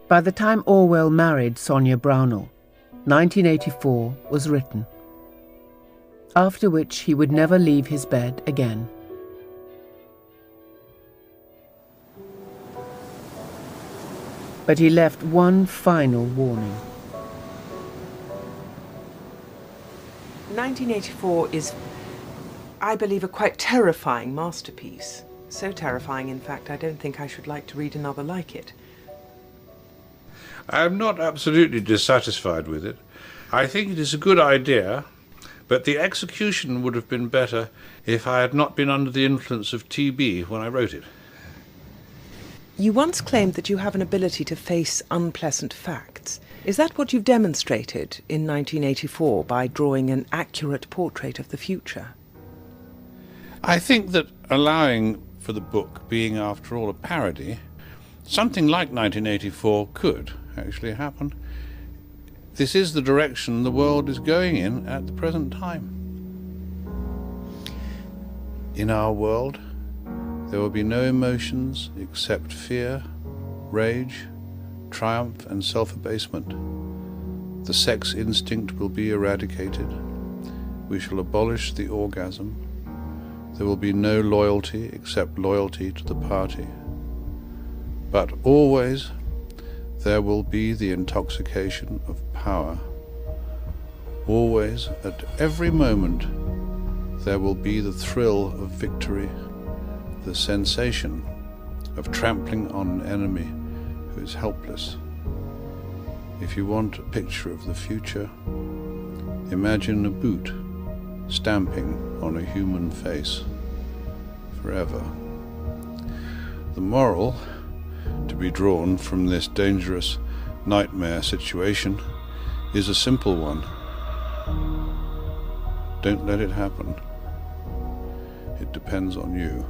By the time Orwell married Sonia Brownell, 1984 was written, after which he would never leave his bed again. But he left one final warning. 1984 is, I believe, a quite terrifying masterpiece. So terrifying, in fact, I don't think I should like to read another like it. I am not absolutely dissatisfied with it. I think it is a good idea, but the execution would have been better if I had not been under the influence of TB when I wrote it. You once claimed that you have an ability to face unpleasant facts. Is that what you've demonstrated in 1984 by drawing an accurate portrait of the future? I think that allowing for the book being, after all, a parody, something like 1984 could actually happen. This is the direction the world is going in at the present time. In our world, there will be no emotions except fear, rage, triumph and self-abasement. The sex instinct will be eradicated. We shall abolish the orgasm. There will be no loyalty except loyalty to the party. But always there will be the intoxication of power. Always, at every moment, there will be the thrill of victory, the sensation of trampling on an enemy who is helpless. If you want a picture of the future, imagine a boot stamping on a human face forever. The moral to be drawn from this dangerous nightmare situation is a simple one. Don't let it happen. It depends on you.